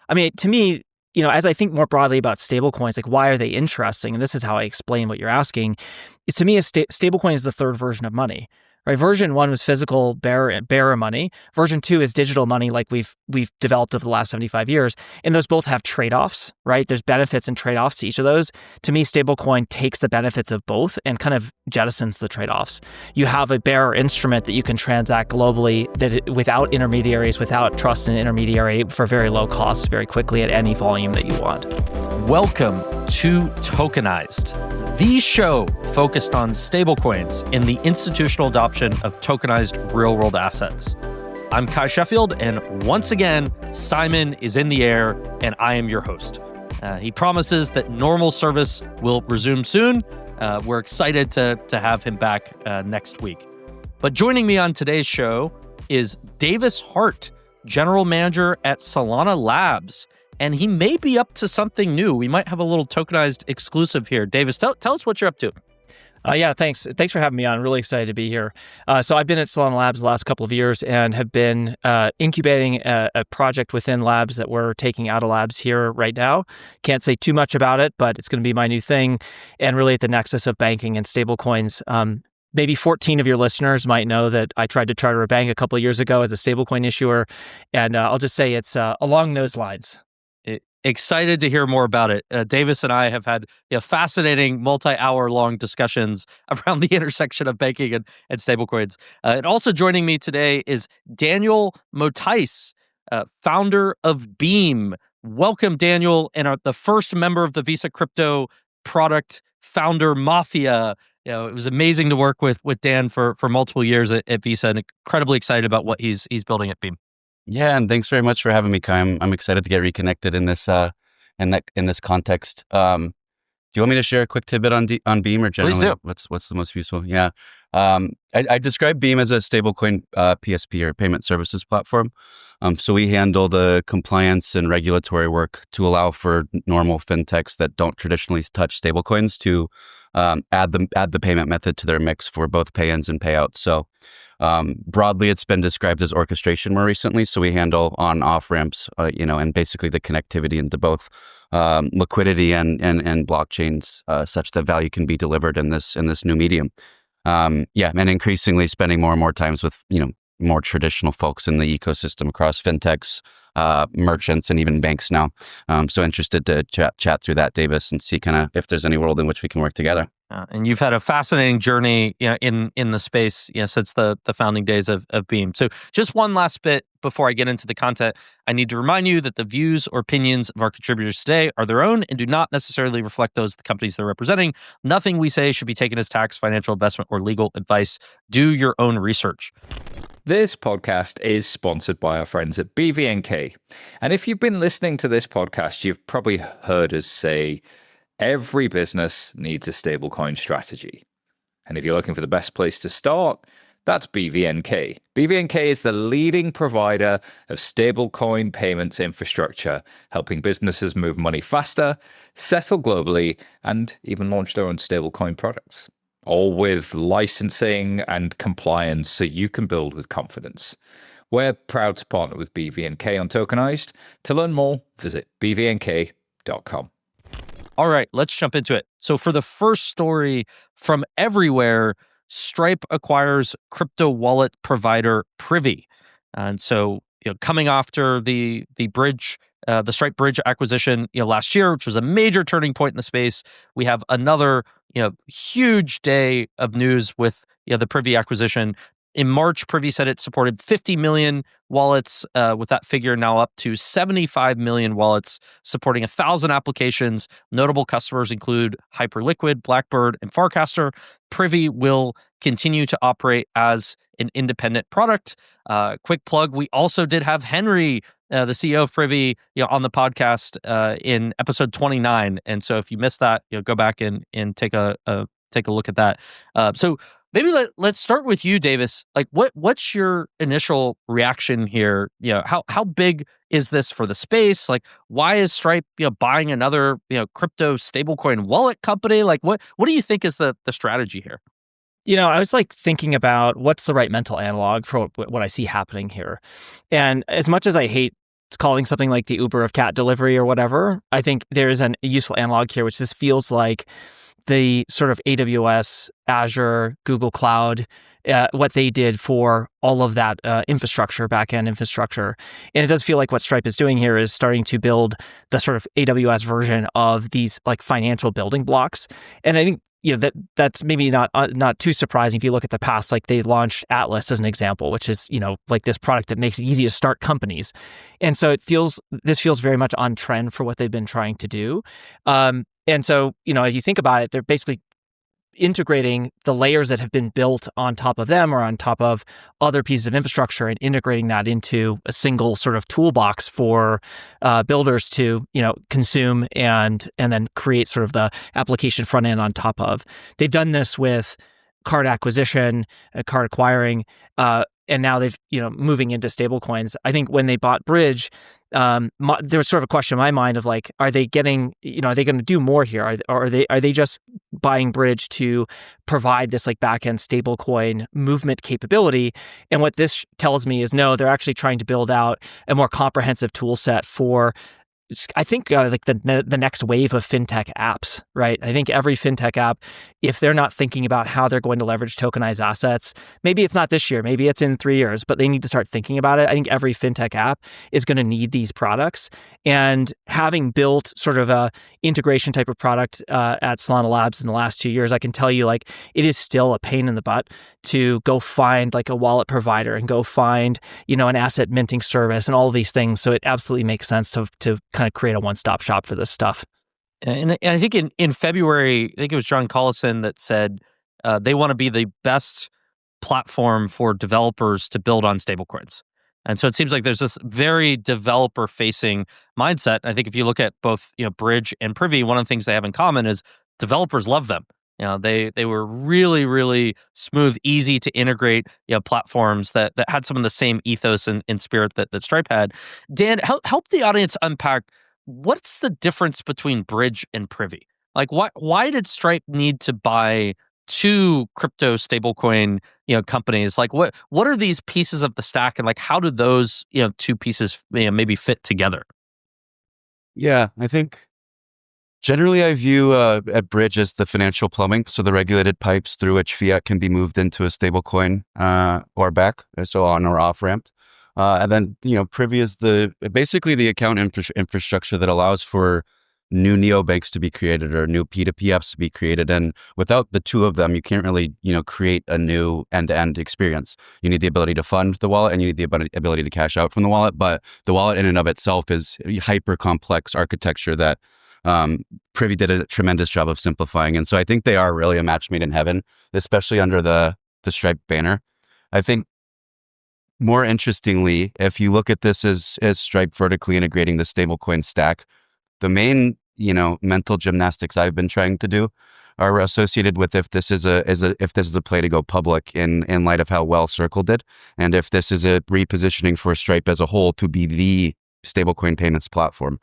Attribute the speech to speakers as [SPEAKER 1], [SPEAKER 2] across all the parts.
[SPEAKER 1] I mean, to me, as I think more broadly about stablecoins, like why are they interesting? And this is how I explain what you're asking. Is to me, a stablecoin is the third version of money. Right? Version 1 was physical bearer money. Version 2 is digital money, like we've developed over the last 75 years. And those both have trade-offs, right? There's benefits and trade-offs to each of those. To me, stablecoin takes the benefits of both and kind of jettisons the trade-offs. You have a bearer instrument that you can transact globally without intermediaries, without trust in an intermediary, for very low costs, very quickly at any volume that you want.
[SPEAKER 2] Welcome to Tokenized, the show focused on stablecoins and the institutional adoption of tokenized real-world assets. I'm Cuy Sheffield, and once again, Simon is in the air, and I am your host. He promises that normal service will resume soon. We're excited to have him back next week. But joining me on today's show is Davis Hart, General Manager at Solana Labs. And he may be up to something new. We might have a little tokenized exclusive here. Davis, tell us what you're up to.
[SPEAKER 1] Yeah, thanks. Thanks for having me on. Really excited to be here. So I've been at Solana Labs the last couple of years and have been incubating a project within Labs that we're taking out of Labs here right now. Can't say too much about it, but it's going to be my new thing and really at the nexus of banking and stablecoins. Maybe 14 of your listeners might know that I tried to charter a bank a couple of years ago as a stablecoin issuer. And I'll just say it's along those lines.
[SPEAKER 2] Excited to hear more about it. Davis and I have had fascinating multi-hour long discussions around the intersection of banking and stablecoins. And also joining me today is Daniel Mottice, founder of Beam. Welcome, Daniel, and the first member of the Visa Crypto product founder mafia. It was amazing to work with Dan for multiple years at Visa, and incredibly excited about what he's building at Beam.
[SPEAKER 3] Yeah, and thanks very much for having me, Cuy. I'm excited to get reconnected in this in this context. Do you want me to share a quick tidbit on Beam or generally?
[SPEAKER 2] Please do.
[SPEAKER 3] What's the most useful? Yeah, I describe Beam as a stablecoin PSP or payment services platform. So we handle the compliance and regulatory work to allow for normal fintechs that don't traditionally touch stablecoins to add the payment method to their mix for both pay-ins and payouts. So broadly, it's been described as orchestration more recently. So we handle on-off ramps, and basically the connectivity into both liquidity and blockchains, such that value can be delivered in this new medium. And increasingly spending more and more times with more traditional folks in the ecosystem across fintechs, merchants, and even banks now. So interested to chat through that, Davis, and see kind of if there's any world in which we can work together.
[SPEAKER 2] And you've had a fascinating journey in the space since the founding days of Beam. So just one last bit before I get into the content. I need to remind you that the views or opinions of our contributors today are their own and do not necessarily reflect those of the companies they're representing. Nothing we say should be taken as tax, financial, investment, or legal advice. Do your own research.
[SPEAKER 4] This podcast is sponsored by our friends at BVNK. And if you've been listening to this podcast, you've probably heard us say, every business needs a stablecoin strategy. And if you're looking for the best place to start, that's BVNK. BVNK is the leading provider of stablecoin payments infrastructure, helping businesses move money faster, settle globally, and even launch their own stablecoin products. All with licensing and compliance so you can build with confidence. We're proud to partner with BVNK on Tokenized. To learn more, visit bvnk.com.
[SPEAKER 2] All right, let's jump into it. So for the first story from everywhere, Stripe acquires crypto wallet provider Privy. And so coming after the Stripe Bridge acquisition last year, which was a major turning point in the space, we have another huge day of news with the Privy acquisition. In March, Privy said it supported 50 million wallets, with that figure now up to 75 million wallets, supporting 1,000 applications. Notable customers include Hyperliquid, Blackbird, and Farcaster. Privy will continue to operate as an independent product. Quick plug, we also did have Henry, the CEO of Privy, on the podcast in episode 29. And so if you missed that, go back and take a look at that. So maybe let's start with you, Davis. Like, what's your initial reaction here? How big is this for the space? Like, why is Stripe buying another crypto stablecoin wallet company? Like, what do you think is the strategy here?
[SPEAKER 1] I was thinking about what's the right mental analog for what I see happening here. And as much as I hate calling something like the Uber of cat delivery or whatever, I think there is a useful analog here, which this feels like the sort of AWS, Azure, Google Cloud, what they did for all of that infrastructure, backend infrastructure. And it does feel like what Stripe is doing here is starting to build the sort of AWS version of these like financial building blocks. And I think that's maybe not too surprising if you look at the past. Like they launched Atlas as an example, which is like this product that makes it easy to start companies, and so this feels very much on trend for what they've been trying to do. And so if you think about it, they're basically integrating the layers that have been built on top of them or on top of other pieces of infrastructure and integrating that into a single sort of toolbox for builders to consume and then create sort of the application front end on top of. They've done this with card acquisition, card acquiring, and now they've moving into stablecoins. I think when they bought Bridge, there was sort of a question in my mind of like, are they getting, are they going to do more here? Or are they just buying Bridge to provide this like backend stablecoin movement capability? And what this tells me is no, they're actually trying to build out a more comprehensive tool set for, I think like the next wave of fintech apps, right? I think every fintech app, if they're not thinking about how they're going to leverage tokenized assets, maybe it's not this year, maybe it's in 3 years, but they need to start thinking about it. I think every fintech app is going to need these products. And having built sort of a integration type of product at Solana Labs in the last 2 years, I can tell you like it is still a pain in the butt to go find like a wallet provider and go find an asset minting service and all of these things. So it absolutely makes sense to kind of create a one-stop shop for this stuff.
[SPEAKER 2] And I think in February, I think it was John Collison that said they want to be the best platform for developers to build on stablecoins. And so it seems like there's this very developer-facing mindset. I think if you look at both Bridge and Privy, one of the things they have in common is developers love them. They were really, really smooth, easy to integrate platforms that had some of the same ethos and spirit that Stripe had. Dan, help the audience unpack what's the difference between Bridge and Privy? Like, why did Stripe need to buy two crypto stablecoin companies? Like, what are these pieces of the stack, and like how do those two pieces maybe fit together?
[SPEAKER 3] Yeah, I think generally I view at Bridge as the financial plumbing, so the regulated pipes through which fiat can be moved into a stablecoin or back, so on or off ramped. And then Privy is basically the account infrastructure that allows for new neobanks to be created or new P2P apps to be created. And without the two of them, you can't really, create a new end-to-end experience. You need the ability to fund the wallet and you need the ability to cash out from the wallet. But the wallet in and of itself is hyper complex architecture that Privy did a tremendous job of simplifying. And so I think they are really a match made in heaven, especially under the Stripe banner. I think more interestingly, if you look at this as Stripe vertically integrating the stablecoin stack, the main, mental gymnastics I've been trying to do are associated with if this is a play to go public in light of how well Circle did, and if this is a repositioning for Stripe as a whole to be the stablecoin payments platform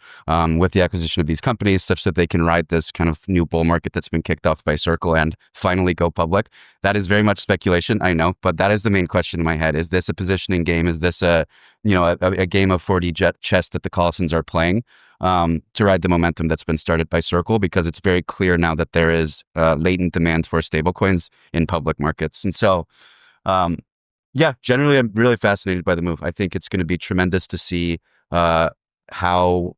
[SPEAKER 3] with the acquisition of these companies, such that they can ride this kind of new bull market that's been kicked off by Circle and finally go public. That is very much speculation, I know, but that is the main question in my head. Is this a positioning game? Is this a game of 4D chess that the Collisons are playing to ride the momentum that's been started by Circle? Because it's very clear now that there is latent demand for stablecoins in public markets. And so, generally, I'm really fascinated by the move. I think it's going to be tremendous to see how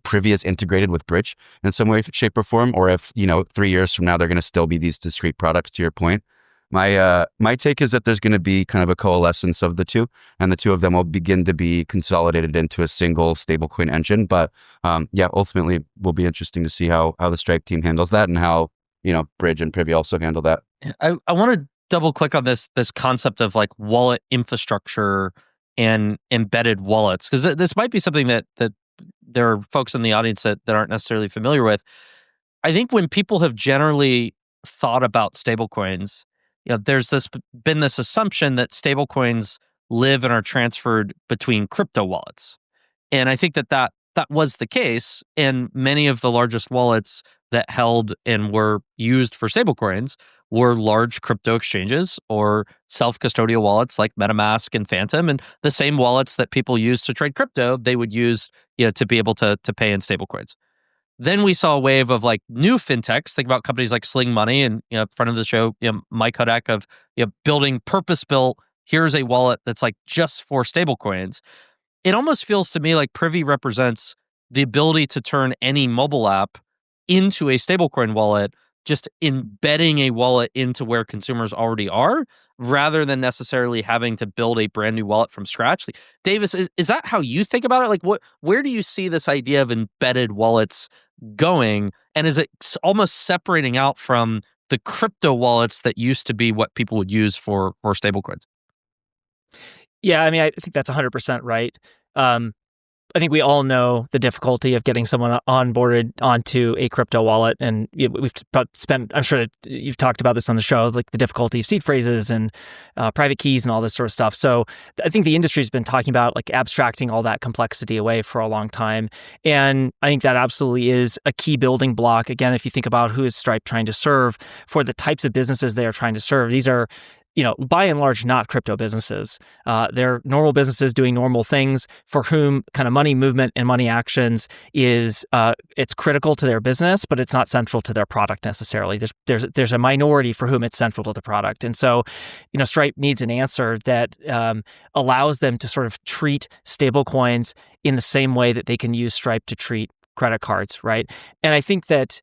[SPEAKER 3] Privy is integrated with Bridge in some way, shape, or form, or if 3 years from now they're going to still be these discrete products. To your point, my take is that there's going to be kind of a coalescence of the two, and the two of them will begin to be consolidated into a single stablecoin engine. But ultimately, will be interesting to see how the Stripe team handles that, and how Bridge and Privy also handle that.
[SPEAKER 2] I want to double click on this concept of like wallet infrastructure and embedded wallets, because this might be something that there are folks in the audience that aren't necessarily familiar with. I think when people have generally thought about stablecoins, there's been this assumption that stablecoins live and are transferred between crypto wallets, and I think that was the case. And many of the largest wallets that held and were used for stablecoins were large crypto exchanges or self-custodial wallets like MetaMask and Phantom, and the same wallets that people use to trade crypto, they would use to be able to pay in stablecoins. Then we saw a wave of like new fintechs. Think about companies like Sling Money and front of the show, Mike Hudak of building purpose-built. Here's a wallet that's like just for stablecoins. It almost feels to me like Privy represents the ability to turn any mobile app into a stablecoin wallet, just embedding a wallet into where consumers already are, rather than necessarily having to build a brand new wallet from scratch. Like, Davis, is that how you think about it? Like, where do you see this idea of embedded wallets going? And is it almost separating out from the crypto wallets that used to be what people would use for stablecoins?
[SPEAKER 1] Yeah, I mean, I think that's 100% right. I think we all know the difficulty of getting someone onboarded onto a crypto wallet. And we've spent, I'm sure that you've talked about this on the show, like the difficulty of seed phrases and private keys and all this sort of stuff. So I think the industry's been talking about like abstracting all that complexity away for a long time. And I think that absolutely is a key building block. Again, if you think about who is Stripe trying to serve for the types of businesses they are trying to serve, these are by and large, not crypto businesses. They're normal businesses doing normal things for whom kind of money movement and money actions is it's critical to their business, but it's not central to their product necessarily. There's a minority for whom it's central to the product, and so Stripe needs an answer that allows them to sort of treat stablecoins in the same way that they can use Stripe to treat credit cards, right? And I think that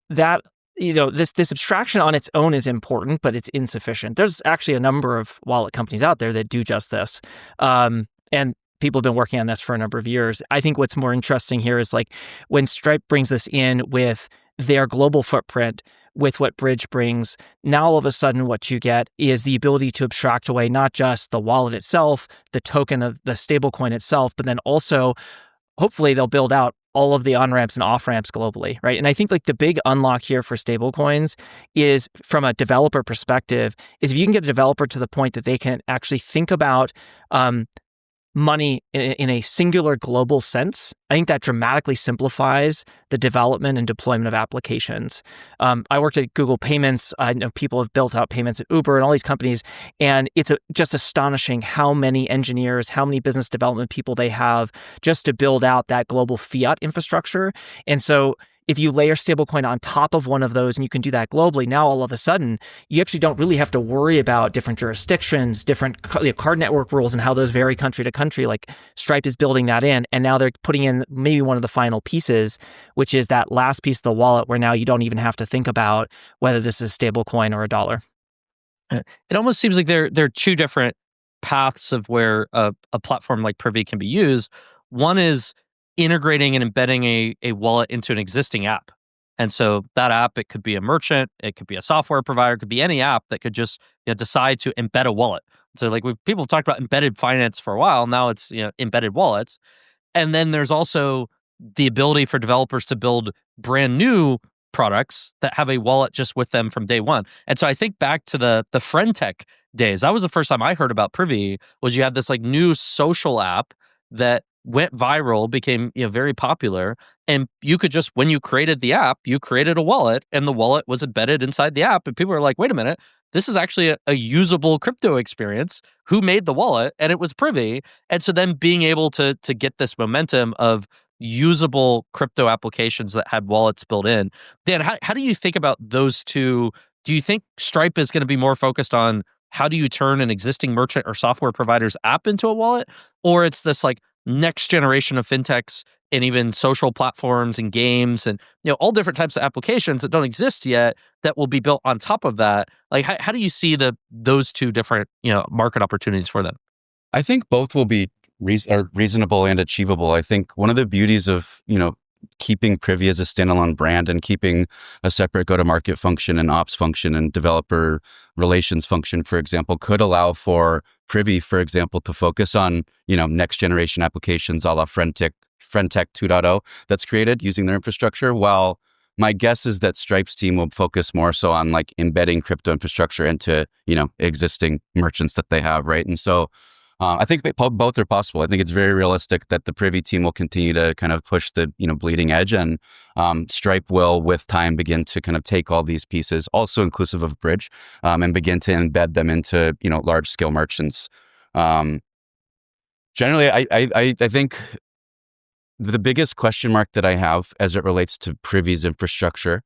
[SPEAKER 1] this abstraction on its own is important, but it's insufficient. There's actually a number of wallet companies out there that do just this. And people have been working on this for a number of years. I think what's more interesting here is like when Stripe brings this in with their global footprint, with what Bridge brings, now all of a sudden what you get is the ability to abstract away not just the wallet itself, the token of the stablecoin itself, but then also hopefully they'll build out all of the on-ramps and off-ramps globally, right? And I think like the big unlock here for stablecoins is from a developer perspective is if you can get a developer to the point that they can actually think about money in a singular global sense, I think that dramatically simplifies the development and deployment of applications. I worked at Google Payments. I know people have built out payments at Uber and all these companies, and it's just astonishing how many engineers, how many business development people they have just to build out that global fiat infrastructure. And so if you layer stablecoin on top of one of those and you can do that globally, now all of a sudden, you actually don't really have to worry about different jurisdictions, different card network rules and how those vary country to country. Like Stripe is building that in, and now they're putting in maybe one of the final pieces, which is that last piece of the wallet where now you don't even have to think about whether this is a stablecoin or a dollar.
[SPEAKER 2] It almost seems like there are two different paths of where a platform like Privy can be used. One is integrating and embedding a wallet into an existing app. And so that app, it could be a merchant, it could be a software provider, it could be any app that could just decide to embed a wallet. So like people have talked about embedded finance for a while, now it's embedded wallets. And then there's also the ability for developers to build brand new products that have a wallet just with them from day one. And so I think back to the friend tech days. That was the first time I heard about Privy, was you had this like new social app that went viral, became very popular, and you could just, when you created the app, you created a wallet, and the wallet was embedded inside the app, and people were like, wait a minute, this is actually a usable crypto experience. Who made the wallet? And it was Privy. And so then being able to get this momentum of usable crypto applications that had wallets built in. Dan, how do you think about those two? Do you think Stripe is going to be more focused on how do you turn an existing merchant or software provider's app into a wallet? Or it's this like next generation of fintechs and even social platforms and games and all different types of applications that don't exist yet that will be built on top of that? Like how do you see those two different market opportunities for them?
[SPEAKER 3] I think both will be reasonable and achievable. I think one of the beauties of keeping Privy as a standalone brand and keeping a separate go-to-market function and ops function and developer relations function, for example, could allow for Privy, for example, to focus on, next generation applications a la Friendtech 2.0 that's created using their infrastructure. While my guess is that Stripe's team will focus more so on like embedding crypto infrastructure into, existing merchants that they have, right? And so I think both are possible. I think it's very realistic that the Privy team will continue to kind of push the bleeding edge, and Stripe will, with time, begin to kind of take all these pieces, also inclusive of Bridge, and begin to embed them into large scale merchants. Generally, I think the biggest question mark that I have as it relates to Privy's infrastructure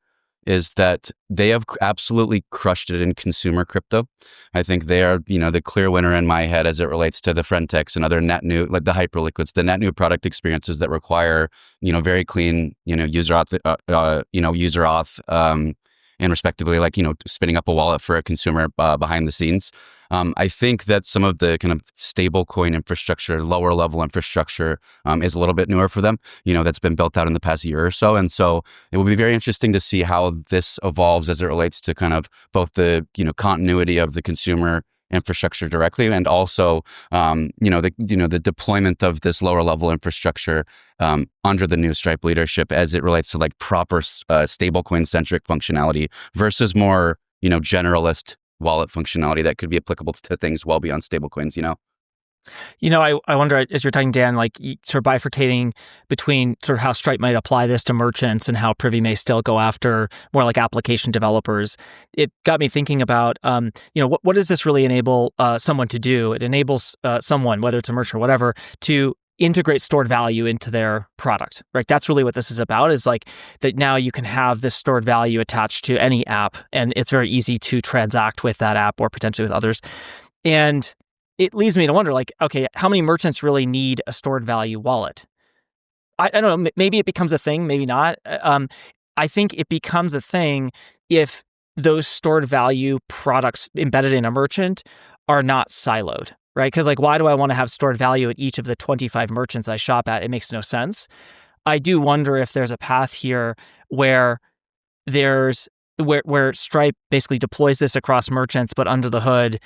[SPEAKER 3] is that they have absolutely crushed it in consumer crypto. I think they are, the clear winner in my head as it relates to the Frentex and other net new, like the hyperliquids, the net new product experiences that require, very clean, user auth, and respectively, like, spinning up a wallet for a consumer behind the scenes. I think that some of the kind of stablecoin infrastructure, lower level infrastructure, is a little bit newer for them, that's been built out in the past year or so. And so it will be very interesting to see how this evolves as it relates to kind of both the, continuity of the consumer infrastructure directly, and also, the deployment of this lower level infrastructure under the new Stripe leadership as it relates to like proper stablecoin centric functionality versus more, generalist wallet functionality that could be applicable to things well beyond stablecoins.
[SPEAKER 1] I wonder, as you're talking, Dan, like sort of bifurcating between sort of how Stripe might apply this to merchants and how Privy may still go after more like application developers. It got me thinking about, what does this really enable someone to do? It enables someone, whether it's a merchant or whatever, to integrate stored value into their product, right? That's really what this is about, is like that now you can have this stored value attached to any app, and it's very easy to transact with that app or potentially with others. And it leads me to wonder, like, okay, how many merchants really need a stored value wallet? I don't know, maybe it becomes a thing, maybe not. I think it becomes a thing if those stored value products embedded in a merchant are not siloed, right? Because like, why do I want to have stored value at each of the 25 merchants I shop at? It makes no sense. I do wonder if there's a path here where where Stripe basically deploys this across merchants, but under the hood,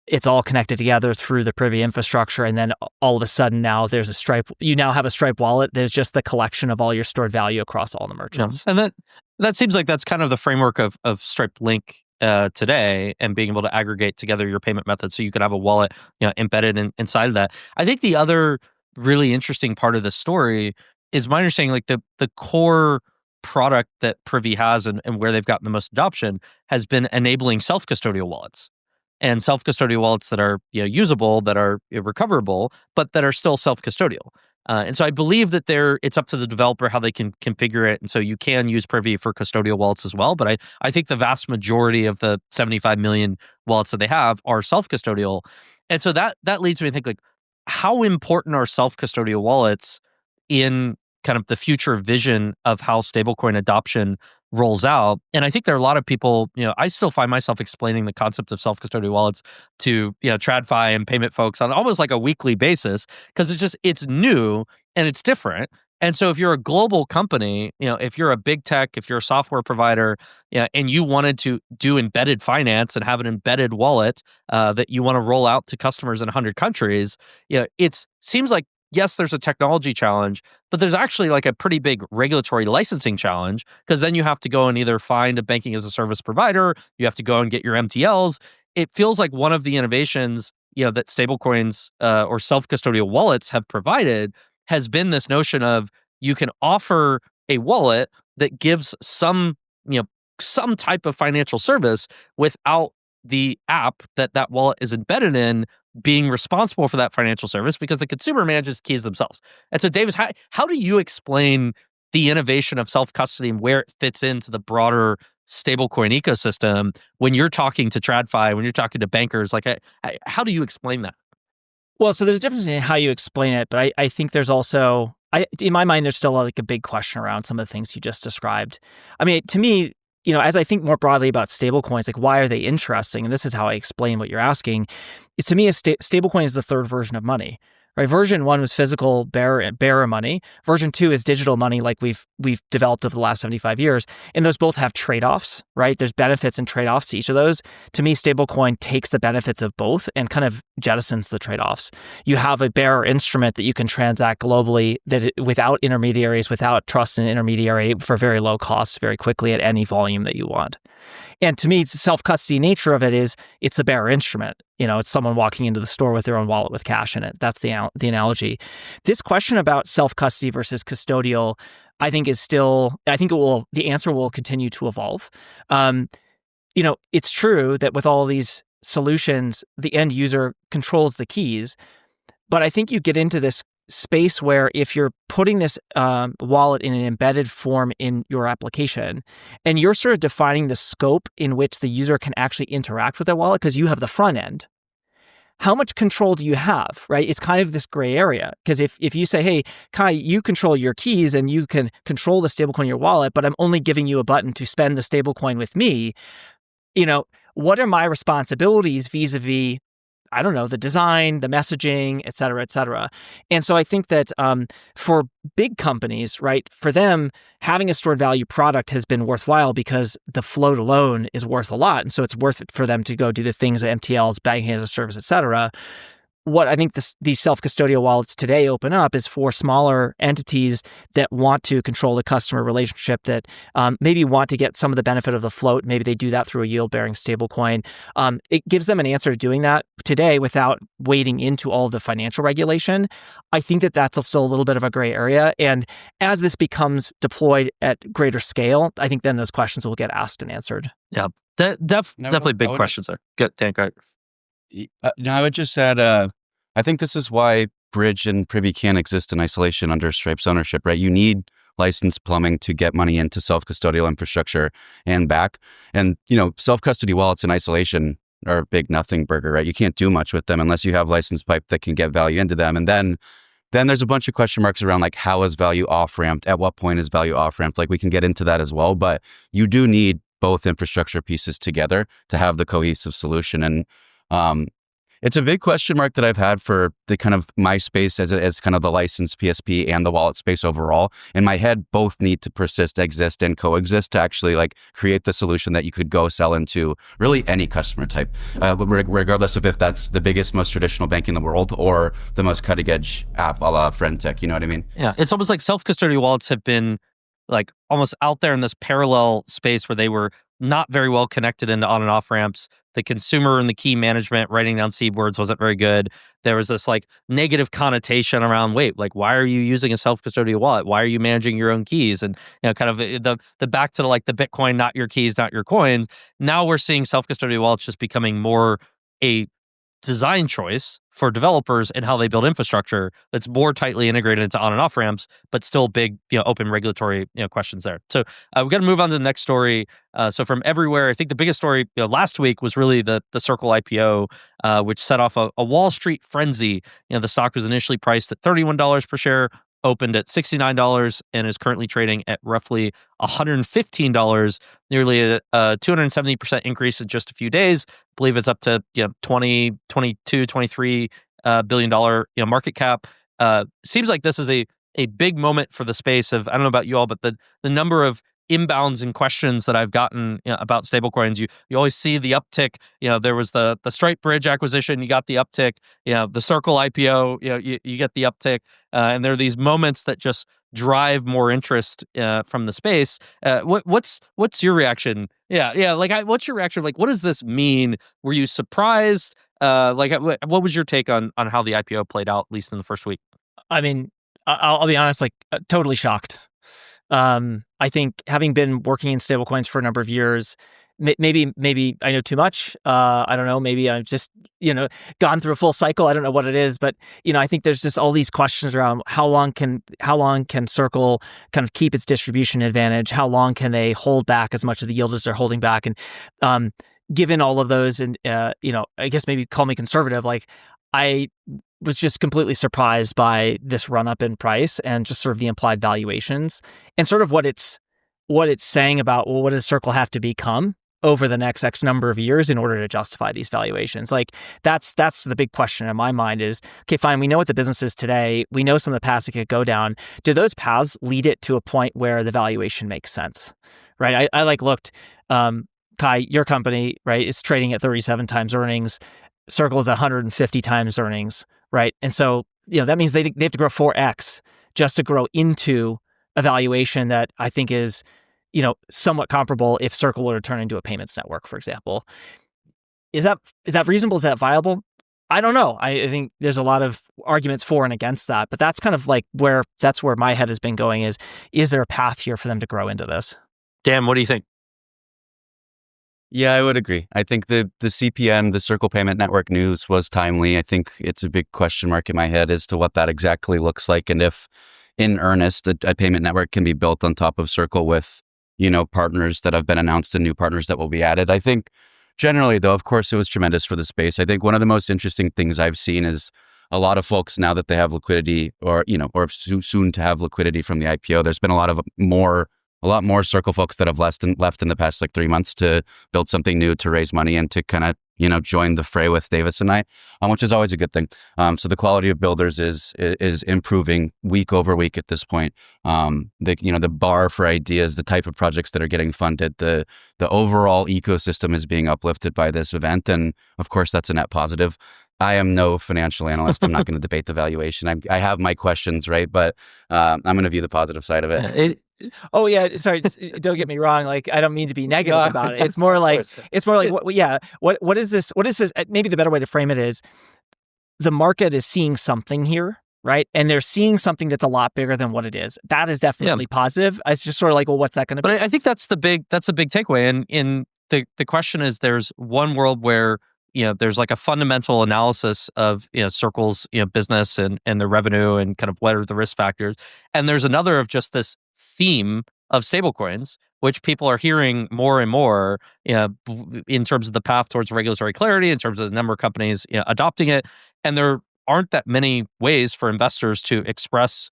[SPEAKER 1] it's all connected together through the Privy infrastructure. And then all of a sudden now there's you now have a Stripe wallet. There's just the collection of all your stored value across all the merchants.
[SPEAKER 2] Yeah. And that seems like that's kind of the framework of Stripe Link today, and being able to aggregate together your payment methods so you could have a wallet embedded inside of that. I think the other really interesting part of the story is my understanding, like the core product that Privy has and where they've gotten the most adoption has been enabling self-custodial wallets. And self-custodial wallets that are usable, that are recoverable, but that are still self-custodial. And so I believe that it's up to the developer how they can configure it. And so you can use Privy for custodial wallets as well. But I think the vast majority of the 75 million wallets that they have are self-custodial. And so that leads me to think, like, how important are self-custodial wallets in kind of the future vision of how stablecoin adoption rolls out? And I think there are a lot of people, I still find myself explaining the concept of self-custodial wallets to, TradFi and payment folks on almost like a weekly basis, because it's new and it's different. And so if you're a global company, if you're a big tech, if you're a software provider, and you wanted to do embedded finance and have an embedded wallet that you want to roll out to customers in 100 countries, it seems like, yes, there's a technology challenge, but there's actually like a pretty big regulatory licensing challenge, because then you have to go and either find a banking as a service provider, you have to go and get your MTLs. It feels like one of the innovations, that stablecoins or self-custodial wallets have provided has been this notion of you can offer a wallet that gives some type of financial service without the app that wallet is embedded in being responsible for that financial service, because the consumer manages keys themselves. And so, Davis, how do you explain the innovation of self-custody and where it fits into the broader stablecoin ecosystem when you're talking to TradFi, when you're talking to bankers? Like, how do you explain that?
[SPEAKER 1] Well, so there's a difference in how you explain it, but I think there's also, in my mind, there's still like a big question around some of the things you just described. I mean, to me, as I think more broadly about stablecoins, like why are they interesting? And this is how I explain what you're asking. Is to me, a stablecoin is the third version of money. Right? Version 1 was physical bearer money. Version 2 is digital money, like we've developed over the last 75 years. And those both have trade-offs, right? There's benefits and trade-offs to each of those. To me, stablecoin takes the benefits of both and kind of jettisons the trade-offs. You have a bearer instrument that you can transact globally without intermediaries, without trust in an intermediary, for very low cost, very quickly at any volume that you want. And to me, it's the self-custody nature of it is it's the bearer instrument. It's someone walking into the store with their own wallet with cash in it. That's the analogy. This question about self-custody versus custodial, I think the answer will continue to evolve. It's true that with all these solutions, the end user controls the keys, but I think you get into this space where if you're putting this wallet in an embedded form in your application, and you're sort of defining the scope in which the user can actually interact with that wallet because you have the front end, how much control do you have, right? It's kind of this gray area. Because if you say, hey, Cuy, you control your keys and you can control the stablecoin in your wallet, but I'm only giving you a button to spend the stablecoin with me, what are my responsibilities vis-a-vis, I don't know, the design, the messaging, et cetera, et cetera. And so I think that for big companies, right, for them, having a stored value product has been worthwhile because the float alone is worth a lot. And so it's worth it for them to go do the things that MTLs, banking as a service, et cetera. What I think these self-custodial wallets today open up is for smaller entities that want to control the customer relationship, that maybe want to get some of the benefit of the float. Maybe they do that through a yield-bearing stablecoin. It gives them an answer to doing that today without wading into all of the financial regulation. I think that that's still a little bit of a gray area. And as this becomes deployed at greater scale, I think then those questions will get asked and answered.
[SPEAKER 2] Yeah, definitely big questions there. Good, Dan, go ahead.
[SPEAKER 3] No, I would just add, I think this is why Bridge and Privy can't exist in isolation under Stripe's ownership, right? You need licensed plumbing to get money into self-custodial infrastructure and back. And, self-custody wallets in isolation are a big nothing burger, right? You can't do much with them unless you have licensed pipe that can get value into them. And then there's a bunch of question marks around like, how is value off-ramped? At what point is value off-ramped? Like we can get into that as well, but you do need both infrastructure pieces together to have the cohesive solution. And, it's a big question mark that I've had for the kind of my space as kind of the licensed PSP and the wallet space overall. In my head, both need to persist, exist, and coexist to actually like create the solution that you could go sell into really any customer type, regardless of if that's the biggest, most traditional bank in the world or the most cutting edge app a la FriendTech. You know what I mean?
[SPEAKER 2] Yeah, it's almost like self-custodial wallets have been like almost out there in this parallel space where they were not very well connected into on and off ramps. The consumer and the key management writing down seed words wasn't very good. There was this like negative connotation around, wait, like why are you using a self-custodial wallet? Why are you managing your own keys? And kind of the back to like the Bitcoin, not your keys, not your coins. Now we're seeing self-custodial wallets just becoming more a design choice for developers and how they build infrastructure that's more tightly integrated into on and off ramps, but still big, open regulatory, questions there. So we've got to move on to the next story. So from everywhere, I think the biggest story last week was really the Circle IPO, which set off a Wall Street frenzy. The stock was initially priced at $31 per share, opened at $69 and is currently trading at roughly $115, nearly a 270% increase in just a few days. I believe it's up to 20, 22, 23 billion dollar market cap. Seems like this is a big moment for the space of, I don't know about you all, but the number of inbounds and questions that I've gotten about stablecoins. You always see the uptick. There was the Stripe Bridge acquisition, you got the uptick. The Circle IPO, you get the uptick. And there are these moments that just drive more interest from the space. What's your reaction? What's your reaction? Like, what does this mean? Were you surprised? What was your take on how the IPO played out, at least in the first week?
[SPEAKER 1] I mean, I'll be honest, totally shocked. I think having been working in stablecoins for a number of years, maybe I know too much. I don't know. Maybe I've just, gone through a full cycle. I don't know what it is, but, I think there's just all these questions around how long can Circle kind of keep its distribution advantage? How long can they hold back as much of the yield as they're holding back? And, given all of those and, I guess maybe call me conservative, I was just completely surprised by this run up in price and just sort of the implied valuations and sort of what it's saying about, well, what does Circle have to become over the next X number of years in order to justify these valuations? That's the big question in my mind is, okay, fine, we know what the business is today. We know some of the paths it could go down. Do those paths lead it to a point where the valuation makes sense? Right? I looked, Cuy, your company, right, is trading at 37 times earnings. Circle is 150 times earnings, right? And so, that means they have to grow 4x just to grow into a valuation that I think is, somewhat comparable if Circle were to turn into a payments network, for example. Is that reasonable? Is that viable? I don't know. I think there's a lot of arguments for and against that, but that's kind of like where my head has been going is there a path here for them to grow into this?
[SPEAKER 2] Dan, what do you think?
[SPEAKER 3] Yeah, I would agree. I think the CPN, the Circle Payment Network news was timely. I think it's a big question mark in my head as to what that exactly looks like, and if in earnest a payment network can be built on top of Circle with, partners that have been announced and new partners that will be added. I think generally, though, of course, it was tremendous for the space. I think one of the most interesting things I've seen is a lot of folks, now that they have liquidity or soon to have liquidity from the IPO, there's been a lot more Circle folks that have left in the past 3 months to build something new, to raise money, and to kind of join the fray with Davis and I, which is always a good thing. So the quality of builders is improving week over week at this point. The bar for ideas, the type of projects that are getting funded, the overall ecosystem is being uplifted by this event, and of course that's a net positive. I am no financial analyst. I'm not going to debate the valuation. I have my questions, right? But I'm going to view the positive side of it.
[SPEAKER 1] Oh yeah, sorry. Don't get me wrong. I don't mean to be negative about it. It's more like what is this? What is this? Maybe the better way to frame it is the market is seeing something here, right? And they're seeing something that's a lot bigger than what it is. That is definitely positive. It's just sort of like, well, what's that going to be?
[SPEAKER 2] But I think that's the big takeaway. And the question is, there's one world where there's like a fundamental analysis of Circle's business and the revenue and kind of what are the risk factors, and there's another of just this theme of stablecoins, which people are hearing more and more in terms of the path towards regulatory clarity, in terms of the number of companies adopting it, and there aren't that many ways for investors to express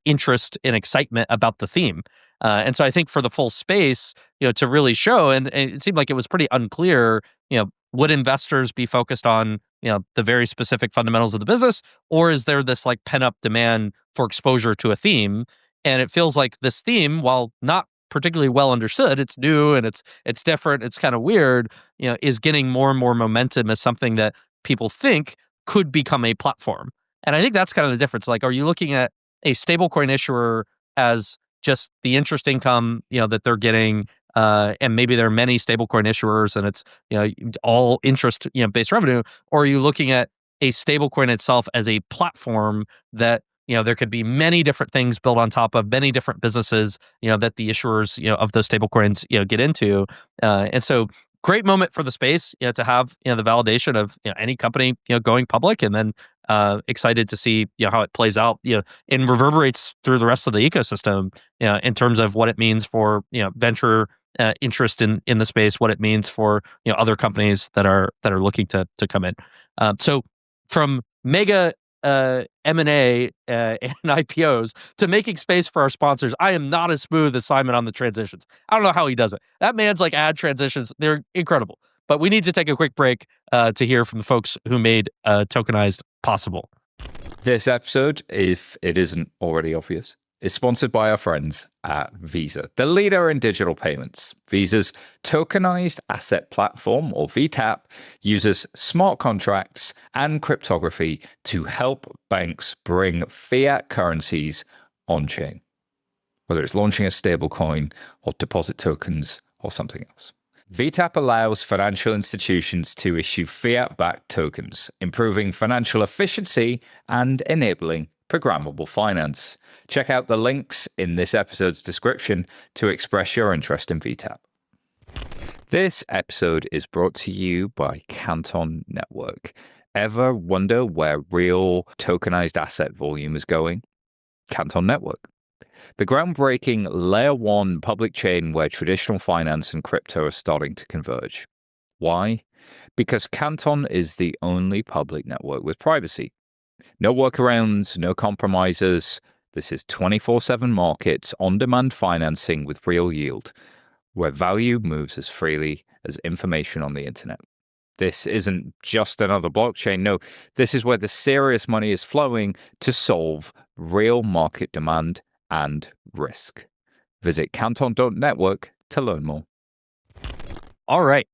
[SPEAKER 2] interest and excitement about the theme. And so I think for the full space, to really show, and it seemed like it was pretty unclear, would investors be focused on, the very specific fundamentals of the business, or is there this pent up demand for exposure to a theme? And it feels like this theme, while not particularly well understood, it's new and it's different, it's kind of weird, is getting more and more momentum as something that people think could become a platform. And I think that's kind of the difference. Are you looking at a stablecoin issuer as just the interest income, that they're getting, and maybe there are many stablecoin issuers and it's, all interest, based revenue, or are you looking at a stablecoin itself as a platform that, there could be many different things built on top of many different businesses, that the issuers, of those stablecoins, get into. And so great moment for the space, to have, the validation of any company, going public, and then excited to see, how it plays out, and reverberates through the rest of the ecosystem, in terms of what it means for, venture interest in the space, what it means for, other companies that are looking to come in. So from mega M&A and IPOs to making space for our sponsors, I am not as smooth as Simon on the transitions. I don't know how he does it. That man's ad transitions, they're incredible. But we need to take a quick break to hear from the folks who made Tokenized possible.
[SPEAKER 4] This episode, if it isn't already obvious, is sponsored by our friends at Visa, the leader in digital payments. Visa's Tokenized Asset Platform, or VTAP, uses smart contracts and cryptography to help banks bring fiat currencies on-chain, whether it's launching a stablecoin or deposit tokens or something else. VTAP allows financial institutions to issue fiat-backed tokens, improving financial efficiency and enabling programmable finance. Check out the links in this episode's description to express your interest in VTAP. This episode is brought to you by Canton Network. Ever wonder where real tokenized asset volume is going? Canton Network. The groundbreaking layer 1 public chain where traditional finance and crypto are starting to converge. Why? Because Canton is the only public network with privacy. No workarounds, no compromises. This is 24/7 markets, on-demand financing with real yield, where value moves as freely as information on the internet. This isn't just another blockchain. No, this is where the serious money is flowing to solve real market demand and risk. Visit canton.network to learn more.
[SPEAKER 2] All right.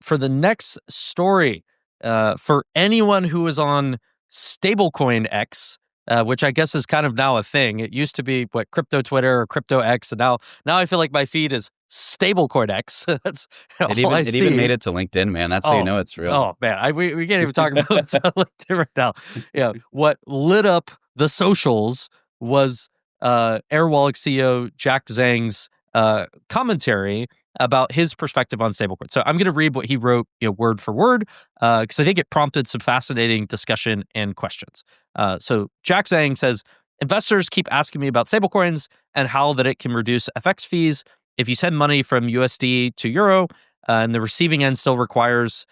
[SPEAKER 2] For the next story, for anyone who is on Stablecoin X, which I guess is kind of now a thing. It used to be what crypto Twitter or crypto X, and now I feel like my feed is stablecoin X. That's all I
[SPEAKER 3] It
[SPEAKER 2] see.
[SPEAKER 3] even made it to LinkedIn, man. That's how you know it's real.
[SPEAKER 2] Oh man, we can't even talk about what's on LinkedIn right now. Yeah, what lit up the socials was Airwallex CEO Jack Zhang's commentary about his perspective on stablecoins. So I'm going to read what he wrote, word for word, because I think it prompted some fascinating discussion and questions. So Jack Zhang says, investors keep asking me about stablecoins and how that it can reduce FX fees. If you send money from USD to Euro and the receiving end still requires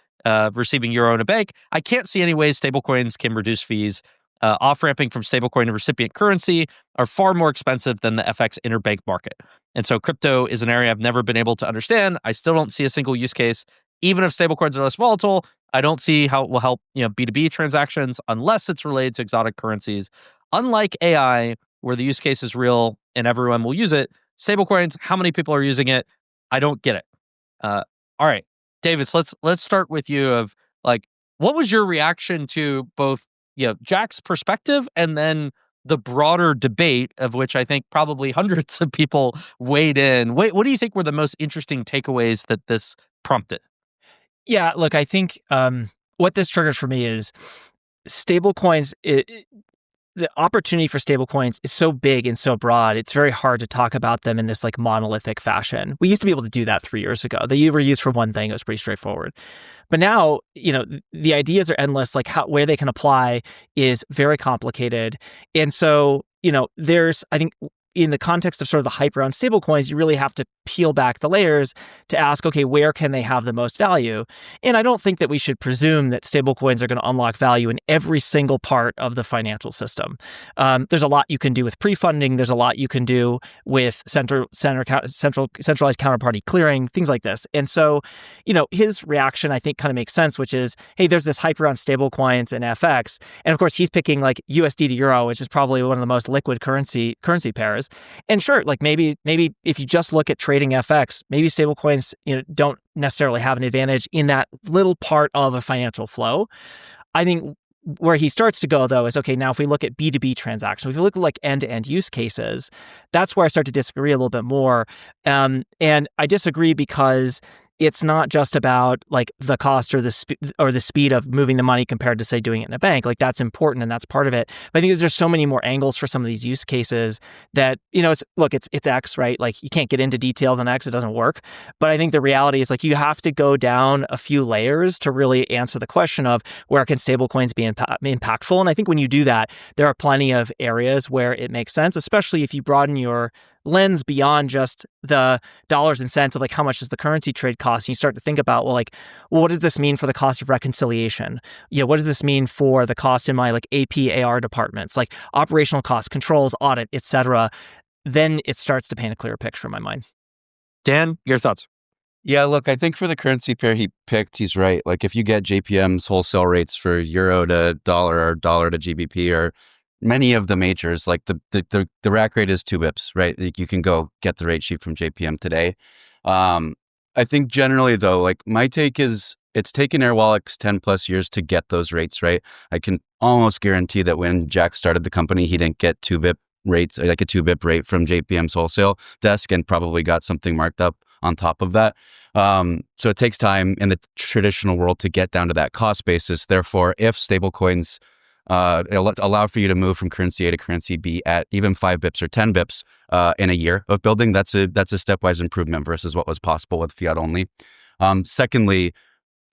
[SPEAKER 2] receiving Euro in a bank, I can't see any ways stablecoins can reduce fees. Off-ramping from stablecoin to recipient currency are far more expensive than the FX interbank market. And so crypto is an area I've never been able to understand. I still don't see a single use case. Even if stablecoins are less volatile, I don't see how it will help B2B transactions unless it's related to exotic currencies. Unlike AI, where the use case is real and everyone will use it, stablecoins, how many people are using it? I don't get it. All right, Davis, let's start with you. Of like, what was your reaction to both Jack's perspective and then the broader debate, of which I think probably hundreds of people weighed in? What do you think were the most interesting takeaways that this prompted?
[SPEAKER 1] Yeah, look, I think what this triggers for me is stablecoins. The opportunity for stablecoins is so big and so broad, it's very hard to talk about them in this like monolithic fashion. We used to be able to do that 3 years ago. They were used for one thing. It was pretty straightforward. But now, the ideas are endless. Like where they can apply is very complicated. And so, there's, I think, in the context of sort of the hype around stablecoins, you really have to peel back the layers to ask, okay, where can they have the most value? And I don't think that we should presume that stablecoins are going to unlock value in every single part of the financial system. There's a lot you can do with pre-funding. There's a lot you can do with centralized counterparty clearing, things like this. And so, his reaction, I think, kind of makes sense, which is, hey, there's this hype around stablecoins and FX. And of course, he's picking like USD to Euro, which is probably one of the most liquid currency pairs. And sure, like maybe if you just look at trading FX, maybe stablecoins, don't necessarily have an advantage in that little part of a financial flow. I think where he starts to go, though, is, okay, now if we look at B2B transactions, if we look at like end-to-end use cases, that's where I start to disagree a little bit more. And I disagree because it's not just about like the cost or the speed of moving the money compared to, say, doing it in a bank. Like that's important and that's part of it. But I think there's so many more angles for some of these use cases that, it's X, right? Like you can't get into details on X. It doesn't work. But I think the reality is like you have to go down a few layers to really answer the question of where can stablecoins be impactful. And I think when you do that, there are plenty of areas where it makes sense, especially if you broaden your lens beyond just the dollars and cents of like how much does the currency trade cost. And you start to think about, well, what does this mean for the cost of reconciliation? What does this mean for the cost in my like AP, AR departments, like operational costs, controls, audit, etc. Then it starts to paint a clearer picture in my mind.
[SPEAKER 2] Dan, your thoughts?
[SPEAKER 3] Yeah, look, I think for the currency pair he picked, he's right. Like if you get JPM's wholesale rates for euro to dollar or dollar to GBP or many of the majors, like the rack rate is 2 bips, right? Like you can go get the rate sheet from JPM today. I think generally though, like my take is it's taken Airwallex 10 plus years to get those rates, right? I can almost guarantee that when Jack started the company, he didn't get 2 bip rates, like a 2 bip rate from JPM's wholesale desk, and probably got something marked up on top of that. So it takes time in the traditional world to get down to that cost basis. Therefore, if stablecoins allow for you to move from currency A to currency B at even 5 bips or 10 bips in a year of building, that's a stepwise improvement versus what was possible with fiat only. Secondly,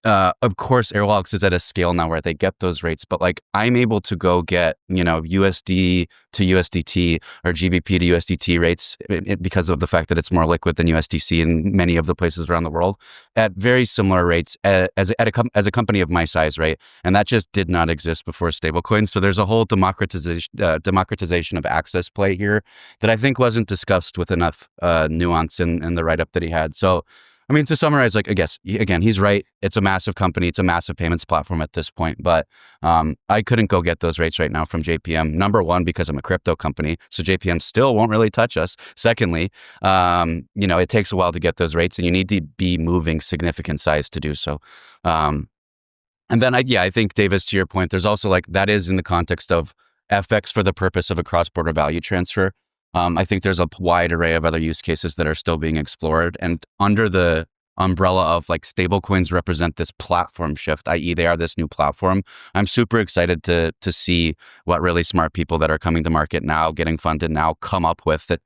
[SPEAKER 3] of course, Airwallex is at a scale now where they get those rates, but like I'm able to go get, USD to USDT or GBP to USDT rates because of the fact that it's more liquid than USDC in many of the places around the world at very similar rates as a company of my size, right? And that just did not exist before stablecoins. So there's a whole democratization of access play here that I think wasn't discussed with enough nuance in the write-up that he had. So I mean, to summarize, like, I guess, again, he's right. It's a massive company. It's a massive payments platform at this point. But I couldn't go get those rates right now from JPM. Number one, because I'm a crypto company. So JPM still won't really touch us. Secondly, it takes a while to get those rates and you need to be moving significant size to do so. And then, I think, Davis, to your point, there's also like that is in the context of FX for the purpose of a cross-border value transfer. I think there's a wide array of other use cases that are still being explored. And under the umbrella of like stablecoins represent this platform shift, i.e. they are this new platform. I'm super excited to see what really smart people that are coming to market now, getting funded now, come up with that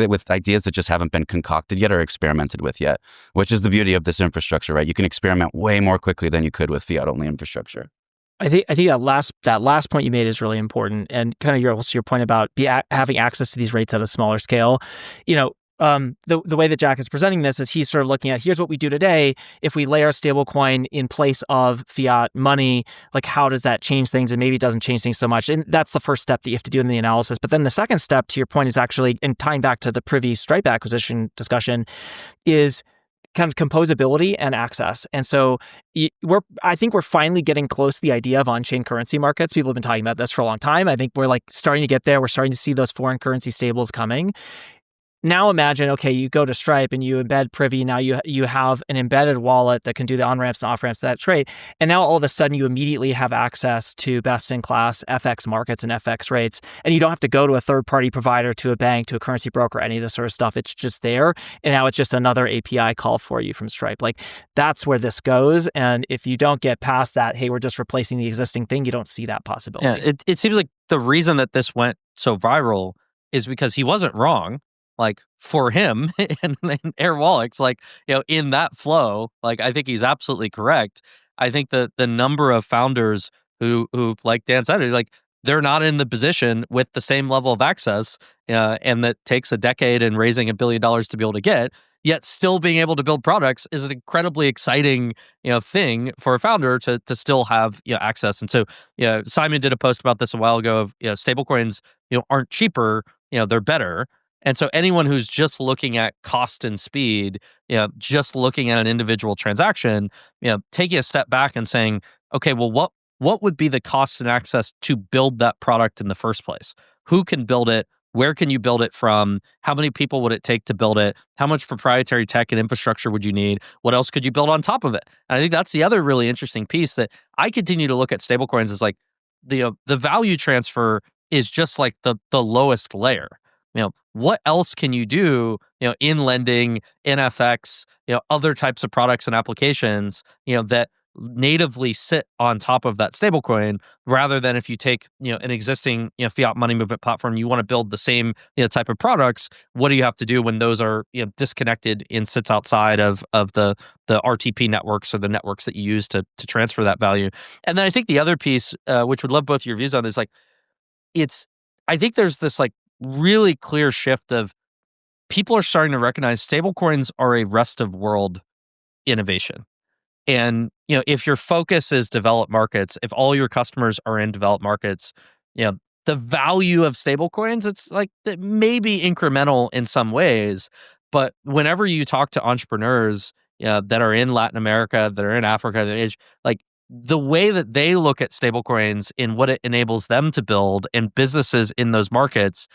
[SPEAKER 3] with ideas that just haven't been concocted yet or experimented with yet, which is the beauty of this infrastructure, right? You can experiment way more quickly than you could with fiat-only infrastructure.
[SPEAKER 1] I think that last point you made is really important, and kind of your point about having access to these rates at a smaller scale. The way that Jack is presenting this is he's sort of looking at, here's what we do today. If we layer stablecoin in place of fiat money, like how does that change things? And maybe it doesn't change things so much. And that's the first step that you have to do in the analysis. But then the second step, to your point, is actually, and tying back to the Privy Stripe acquisition discussion, is kind of composability and access. And so I think we're finally getting close to the idea of on-chain currency markets. People have been talking about this for a long time. I think we're like starting to get there. We're starting to see those foreign currency stables coming. Now imagine, okay, you go to Stripe and you embed Privy. Now you have an embedded wallet that can do the on-ramps and off-ramps to that trade. And now all of a sudden you immediately have access to best-in-class FX markets and FX rates. And you don't have to go to a third-party provider, to a bank, to a currency broker, any of this sort of stuff. It's just there. And now it's just another API call for you from Stripe. Like, that's where this goes. And if you don't get past that, hey, we're just replacing the existing thing, you don't see that possibility.
[SPEAKER 2] Yeah, it seems like the reason that this went so viral is because he wasn't wrong. Like, for him and Airwallex, like, in that flow, like, I think he's absolutely correct. I think that the number of founders who like Dan said, like, they're not in the position with the same level of access, and that takes a decade and raising $1 billion to be able to get, yet still being able to build products is an incredibly exciting, thing for a founder to still have, access. And so, Simon did a post about this a while ago of, stablecoins, aren't cheaper, they're better. And so anyone who's just looking at cost and speed, just looking at an individual transaction, taking a step back and saying, okay, well, what would be the cost and access to build that product in the first place? Who can build it? Where can you build it from? How many people would it take to build it? How much proprietary tech and infrastructure would you need? What else could you build on top of it? And I think that's the other really interesting piece that I continue to look at stablecoins as like the value transfer is just like the lowest layer. What else can you do, in lending, in FX, other types of products and applications, that natively sit on top of that stablecoin, rather than if you take, an existing, fiat money movement platform, you want to build the same, type of products. What do you have to do when those are, disconnected and sits outside of the RTP networks or the networks that you use to transfer that value? And then I think the other piece, which would love both your views on, is like, I think there's this like really clear shift of people are starting to recognize stablecoins are a rest of world innovation. And, if your focus is developed markets, if all your customers are in developed markets, the value of stablecoins, it's like maybe incremental in some ways. But whenever you talk to entrepreneurs that are in Latin America, that are in Africa, that is like the way that they look at stablecoins and what it enables them to build and businesses in those markets,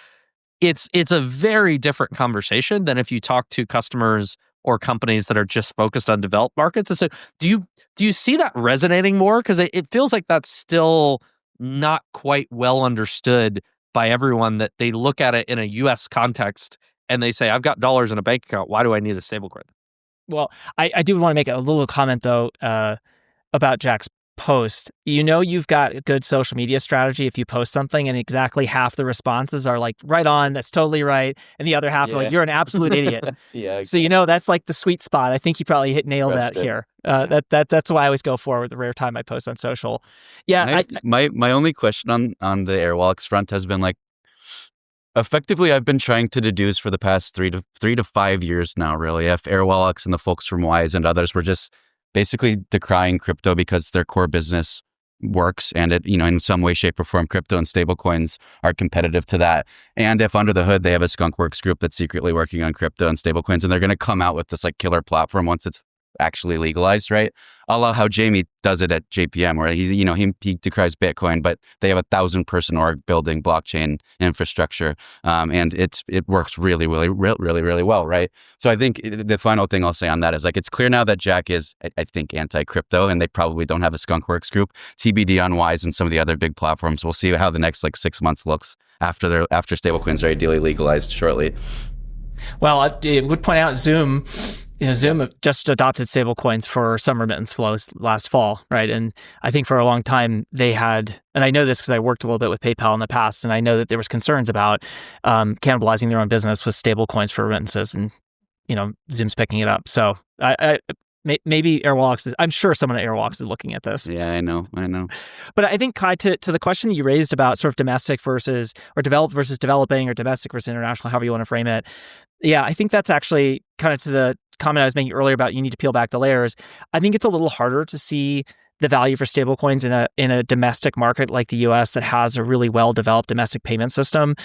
[SPEAKER 2] it's a very different conversation than if you talk to customers or companies that are just focused on developed markets. And so do you see that resonating more? Because it feels like that's still not quite well understood by everyone, that they look at it in a US context and they say, I've got dollars in a bank account. Why do I need a stablecoin?
[SPEAKER 1] Well, I do want to make a little comment, though, about Jack's post. You've got a good social media strategy if you post something and exactly half the responses are like, right on, that's totally right. And the other half are like, you're an absolute idiot.
[SPEAKER 3] Yeah. Exactly.
[SPEAKER 1] So, that's like the sweet spot. I think you probably nailed that here. That's why I always go forward the rare time I post on social. Yeah.
[SPEAKER 3] My only question on the Airwallex front has been like, effectively, I've been trying to deduce for the past 3 to 5 years now, really, if Airwallex and the folks from Wise and others were just basically decrying crypto because their core business works and it, in some way, shape, or form, crypto and stablecoins are competitive to that. And if under the hood, they have a skunkworks group that's secretly working on crypto and stablecoins, and they're going to come out with this like killer platform once it's actually legalized, right? A la how Jamie does it at JPM, where he decries Bitcoin, but they have 1,000-person org building blockchain infrastructure, and it works really, really, really, really well, right? So I think the final thing I'll say on that is like it's clear now that Jack is, I think, anti-crypto, and they probably don't have a skunkworks group. TBD on Wise and some of the other big platforms. We'll see how the next 6 months looks after stablecoins are ideally legalized shortly.
[SPEAKER 1] Well, I would point out Zoom just adopted stablecoins for some remittance flows last fall, right? And I think for a long time they had, and I know this because I worked a little bit with PayPal in the past, and I know that there was concerns about cannibalizing their own business with stablecoins for remittances, and Zoom's picking it up. So maybe Airwallex I'm sure someone at Airwallex is looking at this.
[SPEAKER 3] Yeah, I know.
[SPEAKER 1] But I think, Cuy, to the question that you raised about sort of domestic versus, or developed versus developing, or domestic versus international, however you want to frame it. Yeah, I think that's actually kind of to the comment I was making earlier about you need to peel back the layers. I think it's a little harder to see the value for stablecoins in a domestic market like the US that has a really well-developed domestic payment system.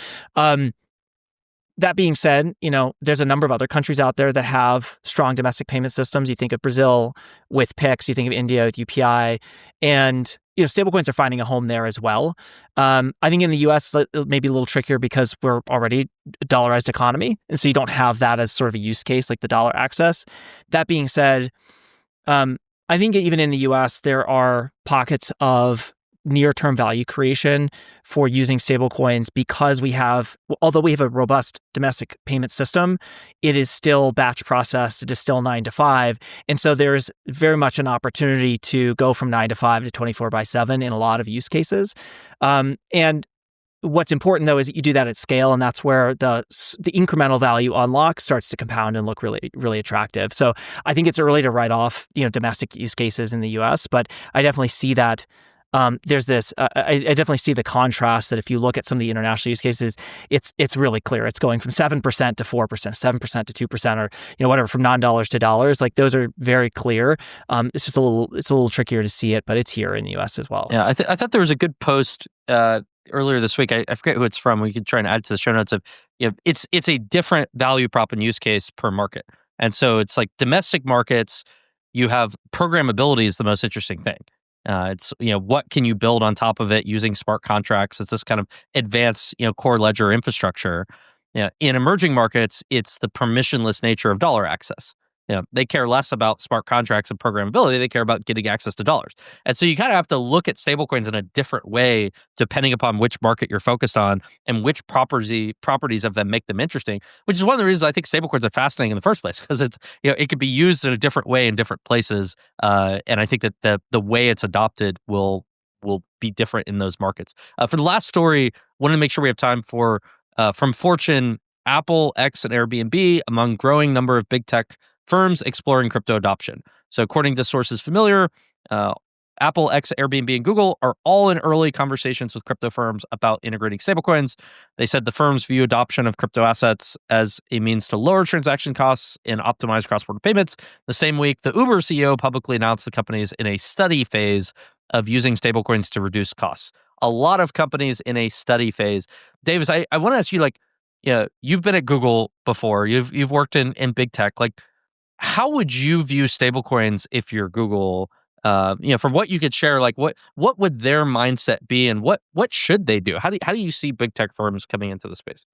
[SPEAKER 1] That being said, there's a number of other countries out there that have strong domestic payment systems. You think of Brazil with Pix, you think of India with UPI, and stablecoins are finding a home there as well. I think in the US, it may be a little trickier because we're already a dollarized economy, and so you don't have that as sort of a use case like the dollar access. That being said, I think even in the US, there are pockets of near-term value creation for using stablecoins because although we have a robust domestic payment system, it is still batch processed. It is still 9 to 5. And so there's very much an opportunity to go from 9 to 5 to 24/7 in a lot of use cases. And what's important, though, is that you do that at scale, and that's where the incremental value unlock starts to compound and look really, really attractive. So I think it's early to write off domestic use cases in the US, but I definitely see that there's this. I definitely see the contrast that if you look at some of the international use cases, it's really clear. It's going from 7% to 4%, 7% to 2%, or whatever, from non-dollars to dollars. Like those are very clear. It's just a little trickier to see it, but it's here in the US as well.
[SPEAKER 2] Yeah, I thought there was a good post earlier this week. I forget who it's from. We could try and add to the show notes of it's a different value prop and use case per market, and so it's like domestic markets. You have programmability is the most interesting thing. It's what can you build on top of it using smart contracts? It's this kind of advanced core ledger infrastructure. In emerging markets, it's the permissionless nature of dollar access. They care less about smart contracts and programmability. They care about getting access to dollars. And so you kind of have to look at stablecoins in a different way depending upon which market you're focused on and which properties of them make them interesting, which is one of the reasons I think stablecoins are fascinating in the first place, because it's it could be used in a different way in different places. And I think that the way it's adopted will be different in those markets. For the last story, wanted to make sure we have time for from Fortune, Apple, X, and Airbnb among growing number of big tech firms exploring crypto adoption. So according to sources familiar, Apple, X, Airbnb, and Google are all in early conversations with crypto firms about integrating stablecoins. They said the firms view adoption of crypto assets as a means to lower transaction costs and optimize cross-border payments. The same week, the Uber CEO publicly announced the company is in a study phase of using stablecoins to reduce costs. A lot of companies in a study phase. Davis, I want to ask you, you've been at Google before. You've worked in big tech. How would you view stablecoins if you're Google? From what you could share, what would their mindset be, and what should they do? How do you see big tech firms coming into the space?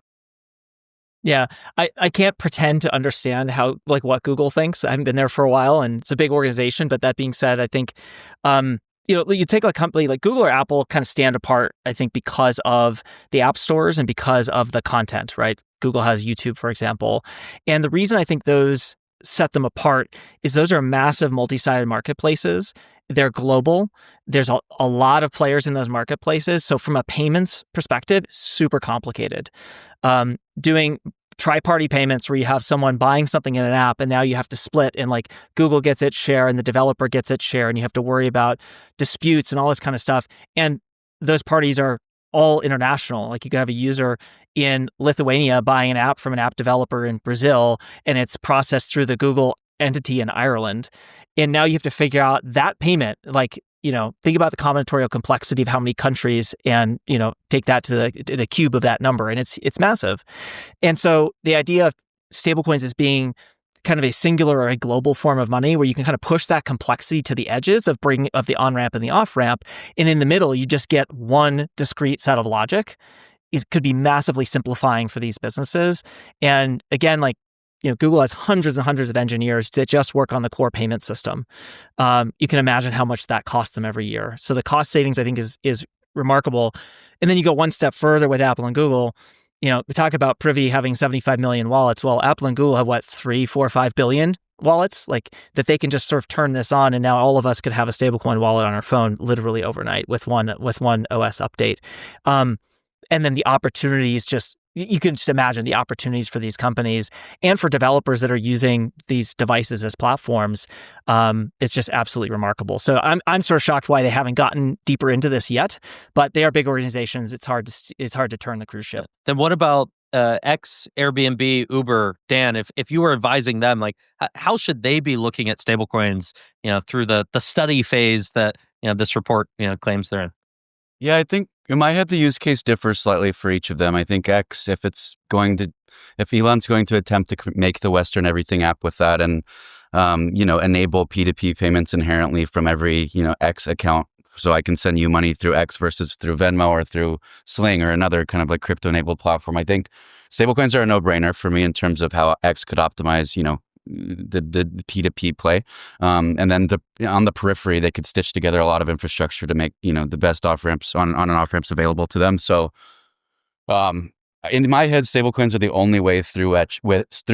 [SPEAKER 1] Yeah, I can't pretend to understand how what Google thinks. I haven't been there for a while, and it's a big organization. But that being said, I think you take a company like Google or Apple kind of stand apart, I think, because of the app stores and because of the content, right? Google has YouTube, for example, and the reason I think those set them apart is those are massive multi-sided marketplaces. They're global. There's a lot of players in those marketplaces. So from a payments perspective, super complicated. Doing tri-party payments where you have someone buying something in an app and now you have to split, and Google gets its share and the developer gets its share, and you have to worry about disputes and all this kind of stuff. And those parties are all international. You could have a user in Lithuania buying an app from an app developer in Brazil, and it's processed through the Google entity in Ireland. And now you have to figure out that payment, think about the combinatorial complexity of how many countries, and, take that to the cube of that number. And it's massive. And so the idea of stablecoins as being kind of a singular or a global form of money where you can kind of push that complexity to the edges of the on-ramp and the off-ramp. And in the middle, you just get one discrete set of logic. It could be massively simplifying for these businesses. And again, like, Google has hundreds and hundreds of engineers that just work on the core payment system. You can imagine how much that costs them every year. So the cost savings, I think, is remarkable. And then you go one step further with Apple and Google. We talk about Privy having 75 million wallets. Well, Apple and Google have 3, 4, 5 billion wallets, like that they can just sort of turn this on, and now all of us could have a stablecoin wallet on our phone literally overnight with one OS update. And then the opportunities, you can just imagine the opportunities for these companies and for developers that are using these devices as platforms. It's just absolutely remarkable. So I'm sort of shocked why they haven't gotten deeper into this yet, but they are big organizations. It's hard to turn the cruise ship.
[SPEAKER 2] Then what about X, Airbnb, Uber? Dan, if you were advising them, like how should they be looking at stablecoins, through the study phase that this report claims they're in?
[SPEAKER 3] Yeah, I think in my head the use case differs slightly for each of them. I think X, if Elon's going to attempt to make the Western Everything app with that and enable P2P payments inherently from every X account, so I can send you money through X versus through Venmo or through Sling or another kind of like crypto-enabled platform. I think stablecoins are a no-brainer for me in terms of how X could optimize, the P2P play. And then on the periphery, they could stitch together a lot of infrastructure to make, the best off-ramps on and off-ramps available to them. So in my head, stablecoins are the only way through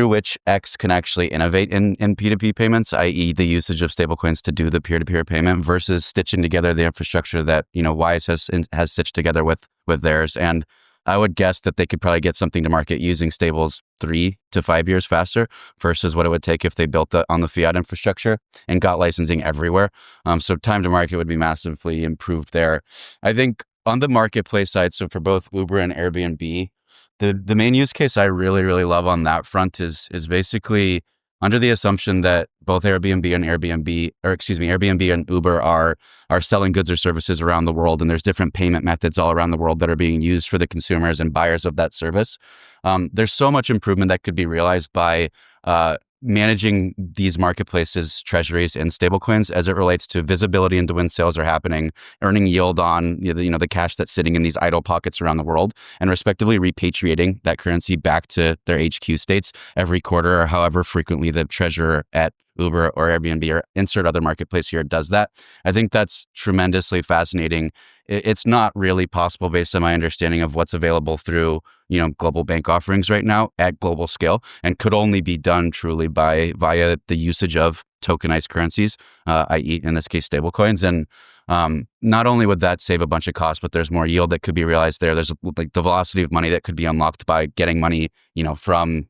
[SPEAKER 3] which X can actually innovate in P2P payments, i.e. the usage of stablecoins to do the peer-to-peer payment versus stitching together the infrastructure that, Wise has stitched together with theirs. And I would guess that they could probably get something to market using stables 3 to 5 years faster versus what it would take if they built on the fiat infrastructure and got licensing everywhere. So time to market would be massively improved there. I think on the marketplace side, so for both Uber and Airbnb, the main use case I really, really love on that front is basically under the assumption that both Airbnb and Uber are selling goods or services around the world, and there's different payment methods all around the world that are being used for the consumers and buyers of that service. There's so much improvement that could be realized by managing these marketplaces, treasuries, and stablecoins as it relates to visibility into when sales are happening, earning yield on the cash that's sitting in these idle pockets around the world, and respectively repatriating that currency back to their HQ states every quarter or however frequently the treasurer at Uber or Airbnb or insert other marketplace here does that. I think that's tremendously fascinating. It's not really possible based on my understanding of what's available through global bank offerings right now at global scale, and could only be done truly via the usage of tokenized currencies, i.e. in this case stablecoins. And not only would that save a bunch of costs, but there's more yield that could be realized there. There's like the velocity of money that could be unlocked by getting money, from,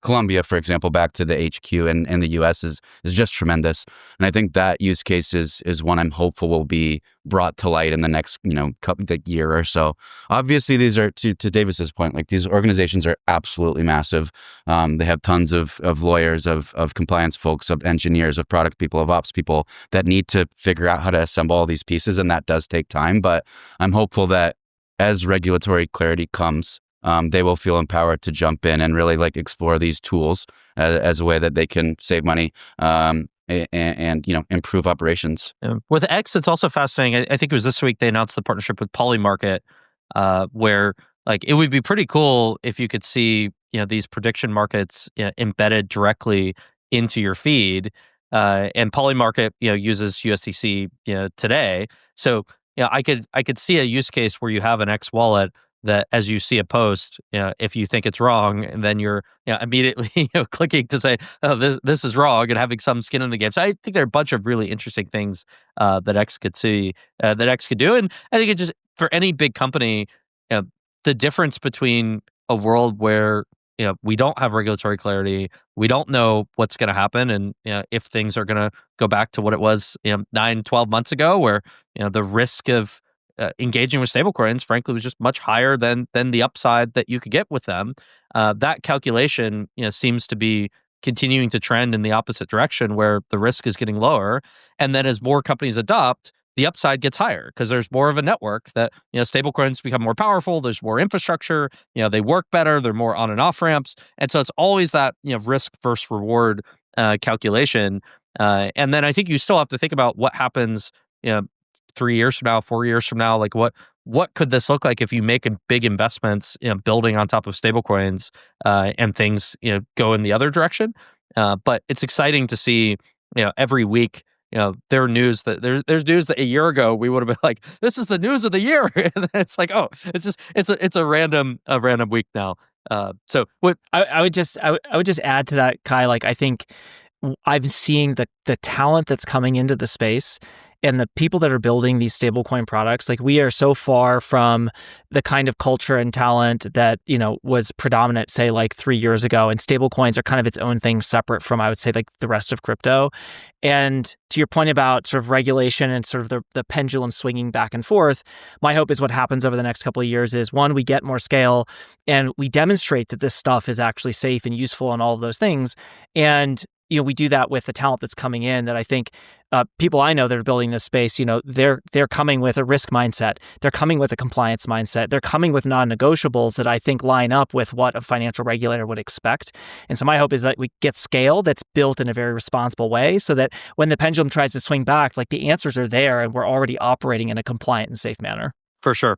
[SPEAKER 3] Colombia, for example, back to the HQ in the US is just tremendous. And I think that use case is one I'm hopeful will be brought to light in the next, year or so. Obviously, these are, to Davis's point, like these organizations are absolutely massive. They have tons of lawyers, of compliance folks, of engineers, of product people, of ops people that need to figure out how to assemble all these pieces. And that does take time, but I'm hopeful that as regulatory clarity comes, they will feel empowered to jump in and really explore these tools as a way that they can save money and improve operations.
[SPEAKER 2] With X, it's also fascinating. I think it was this week they announced the partnership with Polymarket, where it would be pretty cool if you could see these prediction markets embedded directly into your feed. And Polymarket uses USDC today, so I could see a use case where you have an X wallet that as you see a post, if you think it's wrong, and then you're immediately clicking to say, oh, this is wrong, and having some skin in the game. So I think there are a bunch of really interesting things that X could do, and I think it just for any big company, the difference between a world where we don't have regulatory clarity, we don't know what's going to happen, and if things are going to go back to what it was 9-12 months ago, where the risk of engaging with stablecoins, frankly, was just much higher than the upside that you could get with them. That calculation seems to be continuing to trend in the opposite direction, where the risk is getting lower, and then as more companies adopt, the upside gets higher because there's more of a network that, stablecoins become more powerful. There's more infrastructure, they work better. They're more on and off ramps. And so it's always that, risk versus reward calculation. And then I think you still have to think about what happens 3 years from now, 4 years from now. Like what could this look like if you make big investments building on top of stablecoins and things go in the other direction. But it's exciting to see every week there are news that there's news that a year ago we would have been like, this is the news of the year. And it's like, oh, it's a random week now. So what
[SPEAKER 1] I would just add to that, Cuy. Like, I think I'm seeing the talent that's coming into the space and the people that are building these stablecoin products. Like, we are so far from the kind of culture and talent that was predominant, say, like 3 years ago. And stablecoins are kind of its own thing, separate from, I would say, like the rest of crypto. And to your point about sort of regulation and sort of the pendulum swinging back and forth, my hope is what happens over the next couple of years is, one, we get more scale and we demonstrate that this stuff is actually safe and useful and all of those things. And we do that with the talent that's coming in, that I think people I know that are building this space, they're coming with a risk mindset. They're coming with a compliance mindset. They're coming with non-negotiables that I think line up with what a financial regulator would expect. And so my hope is that we get scale that's built in a very responsible way, so that when the pendulum tries to swing back, like, the answers are there and we're already operating in a compliant and safe manner.
[SPEAKER 2] For sure.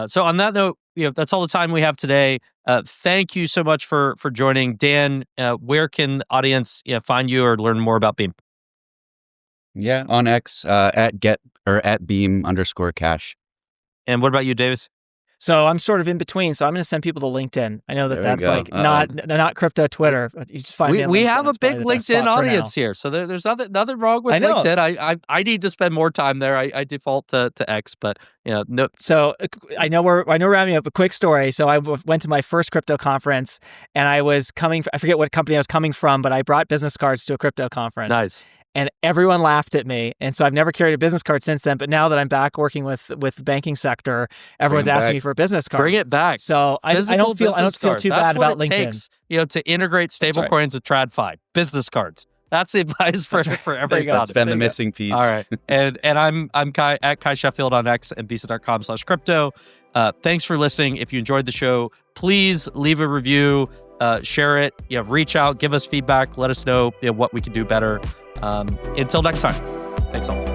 [SPEAKER 2] So on that note, that's all the time we have today. Thank you so much for joining. Dan, where can the audience find you or learn more about Beam?
[SPEAKER 3] Yeah, on X at Beam_cash.
[SPEAKER 2] And what about you, Davis?
[SPEAKER 1] So I'm sort of in between. So I'm going to send people to LinkedIn. I know that's like not crypto Twitter. You just find me.
[SPEAKER 2] We have a big LinkedIn audience here, so there's nothing wrong with LinkedIn. I need to spend more time there. I default to X, but no.
[SPEAKER 1] So I know we're wrapping up. A quick story. So I went to my first crypto conference, and I was coming. I forget what company I was coming from, but I brought business cards to a crypto conference.
[SPEAKER 2] Nice.
[SPEAKER 1] And everyone laughed at me. And so I've never carried a business card since then. But now that I'm back working with the banking sector, everyone's asking me for a business card.
[SPEAKER 2] Bring it back.
[SPEAKER 1] So I don't feel too bad about LinkedIn.
[SPEAKER 2] Takes, to integrate stablecoins with TradFi. Business cards. That's the advice for every
[SPEAKER 3] That's been the missing piece.
[SPEAKER 2] All right. And I'm Cuy at Cuy Sheffield on X and visa.com/crypto. Thanks for listening. If you enjoyed the show, please leave a review, share it, reach out, give us feedback, let us know what we can do better. Until next time, thanks all.